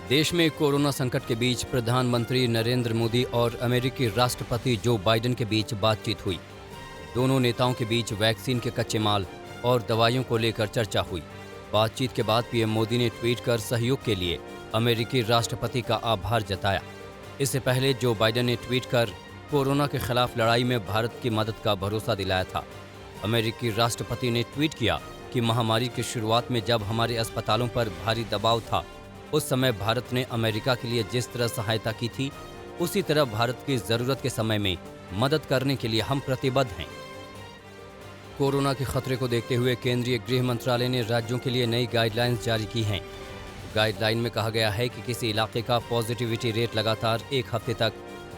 देश में कोरोना संकट के बीच प्रधानमंत्री नरेंद्र मोदी और अमेरिकी राष्ट्रपति जो बाइडेन के बीच बातचीत हुई। दोनों नेताओं के बीच वैक्सीन के कच्चे माल और दवाइयों को लेकर चर्चा हुई। बातचीत के बाद पीएम मोदी ने ट्वीट कर सहयोग के लिए अमेरिकी राष्ट्रपति का आभार जताया। इससे पहले जो बाइडेन ने ट्वीट कर कोरोना के खिलाफ लड़ाई में भारत की मदद का भरोसा दिलाया था। अमेरिकी राष्ट्रपति ने ट्वीट किया कि महामारी की शुरुआत में जब हमारे अस्पतालों पर भारी दबाव था, उस समय भारत ने अमेरिका के लिए जिस तरह सहायता की थी, उसी तरह भारत की ज़रूरत के समय में मदद करने के लिए हम प्रतिबद्ध हैं। कोरोना के खतरे को देखते हुए केंद्रीय गृह मंत्रालय ने राज्यों के लिए नई गाइडलाइंस जारी की हैं। गाइडलाइन में कहा गया है कि किसी इलाके का पॉजिटिविटी रेट लगातार एक हफ्ते तक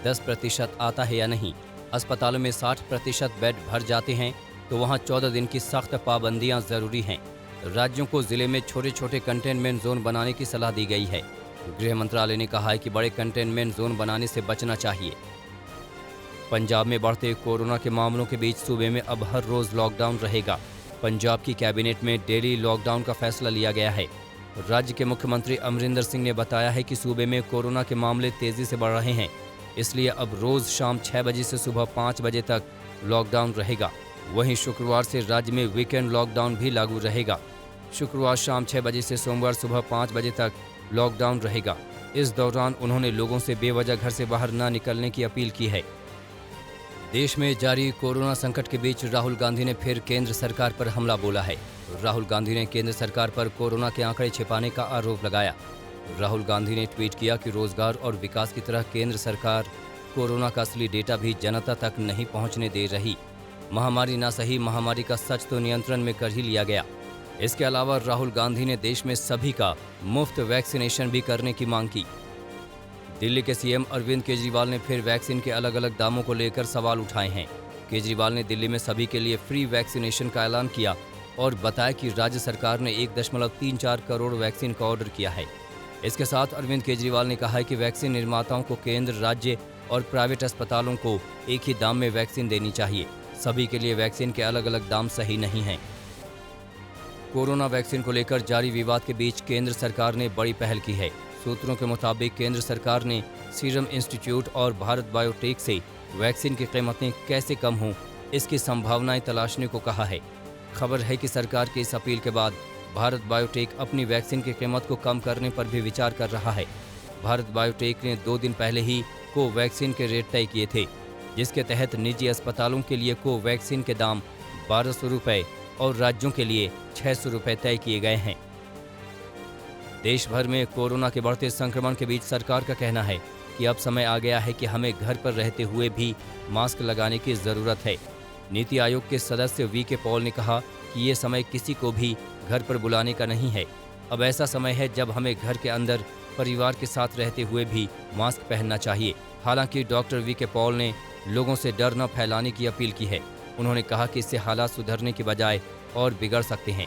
10% आता है या नहीं, अस्पतालों में 60% बेड भर जाते हैं तो वहां 14 दिन की सख्त पाबंदियां जरूरी हैं। राज्यों को जिले में छोटे छोटे कंटेनमेंट जोन बनाने की सलाह दी गई है। गृह मंत्रालय ने कहा है कि बड़े कंटेनमेंट जोन बनाने से बचना चाहिए। पंजाब में बढ़ते कोरोना के मामलों के बीच सूबे में अब हर रोज लॉकडाउन रहेगा। पंजाब की कैबिनेट में डेली लॉकडाउन का फैसला लिया गया है। राज्य के मुख्यमंत्री अमरिंदर सिंह ने बताया है कि सूबे में कोरोना के मामले तेजी से बढ़ रहे हैं, इसलिए अब रोज शाम 6 बजे से सुबह 5 बजे तक लॉकडाउन रहेगा। वहीं शुक्रवार से राज्य में वीकेंड लॉकडाउन भी लागू रहेगा। शुक्रवार शाम 6 बजे से सोमवार सुबह 5 बजे तक लॉकडाउन रहेगा। इस दौरान उन्होंने लोगों से बेवजह घर से बाहर न निकलने की अपील की है। देश में जारी कोरोना संकट के बीच राहुल गांधी ने फिर केंद्र सरकार पर हमला बोला है। राहुल गांधी ने केंद्र सरकार पर कोरोना के आंकड़े छिपाने का आरोप लगाया। राहुल गांधी ने ट्वीट किया कि रोजगार और विकास की तरह केंद्र सरकार कोरोना का असली डेटा भी जनता तक नहीं पहुंचने दे रही। महामारी ना सही, महामारी का सच तो नियंत्रण में कर ही लिया गया। इसके अलावा राहुल गांधी ने देश में सभी का मुफ्त वैक्सीनेशन भी करने की मांग की। दिल्ली के सीएम अरविंद केजरीवाल ने फिर वैक्सीन के अलग अलग दामों को लेकर सवाल उठाए हैं। केजरीवाल ने दिल्ली में सभी के लिए फ्री वैक्सीनेशन का ऐलान किया और बताया कि राज्य सरकार ने 1.34 करोड़ वैक्सीन का ऑर्डर किया है। इसके साथ अरविंद केजरीवाल ने कहा है कि वैक्सीन निर्माताओं को केंद्र, राज्य और प्राइवेट अस्पतालों को एक ही दाम में वैक्सीन देनी चाहिए। सभी के लिए वैक्सीन के अलग अलग दाम सही नहीं हैं। कोरोना वैक्सीन को लेकर जारी विवाद के बीच केंद्र सरकार ने बड़ी पहल की है। सूत्रों के मुताबिक केंद्र सरकार ने सीरम इंस्टीट्यूट और भारत बायोटेक से वैक्सीन की कीमतें कैसे कम हों, इसकी संभावनाएं तलाशने को कहा है। खबर है कि सरकार की इस अपील के बाद भारत बायोटेक अपनी वैक्सीन की कीमत को कम करने पर भी विचार कर रहा है। भारत बायोटेक ने 2 दिन पहले ही कोवैक्सीन के रेट तय किए थे, जिसके तहत निजी अस्पतालों के लिए कोवैक्सीन के दाम 1200 रुपये और राज्यों के लिए 600 रुपये तय किए गए हैं। देश भर में कोरोना के बढ़ते संक्रमण के बीच सरकार का कहना है कि अब समय आ गया है कि हमें घर पर रहते हुए भी मास्क लगाने की ज़रूरत है। नीति आयोग के सदस्य वीके पॉल ने कहा कि ये समय किसी को भी घर पर बुलाने का नहीं है। अब ऐसा समय है जब हमें घर के अंदर परिवार के साथ रहते हुए भी मास्क पहनना चाहिए। हालांकि डॉक्टर वीके पॉल ने लोगों से डर न फैलाने की अपील की है। उन्होंने कहा कि इससे हालात सुधरने की बजाय और बिगड़ सकते हैं।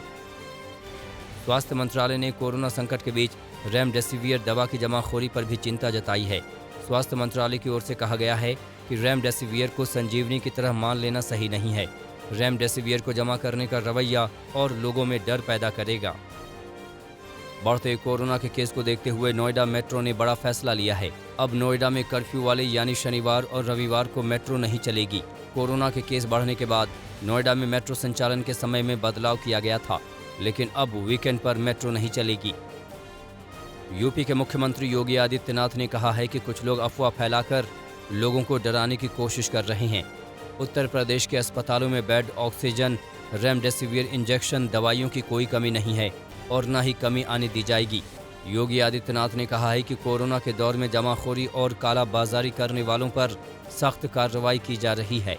स्वास्थ्य मंत्रालय ने कोरोना संकट के बीच रेमडेसिवियर दवा की जमाखोरी पर भी चिंता जताई है। स्वास्थ्य मंत्रालय की ओर से कहा गया है कि रेमडेसिवियर को संजीवनी की तरह मान लेना सही नहीं है। रेमडेसिवियर को जमा करने का रवैया और लोगों में डर पैदा करेगा। बढ़ते कोरोना के केस को देखते हुए नोएडा मेट्रो ने बड़ा फैसला लिया है। अब नोएडा में कर्फ्यू वाले यानी शनिवार और रविवार को मेट्रो नहीं चलेगी। कोरोना के केस बढ़ने के बाद नोएडा में मेट्रो संचालन के समय में बदलाव किया गया था, लेकिन अब वीकेंड पर मेट्रो नहीं चलेगी। यूपी के मुख्यमंत्री योगी आदित्यनाथ ने कहा है कि कुछ लोग अफवाह फैलाकर लोगों को डराने की कोशिश कर रहे हैं। उत्तर प्रदेश के अस्पतालों में बेड, ऑक्सीजन, रेमडेसिवियर इंजेक्शन, दवाइयों की कोई कमी नहीं है और न ही कमी आने दी जाएगी। योगी आदित्यनाथ ने कहा है कि कोरोना के दौर में जमाखोरी और कालाबाजारी करने वालों पर सख्त कार्रवाई की जा रही है।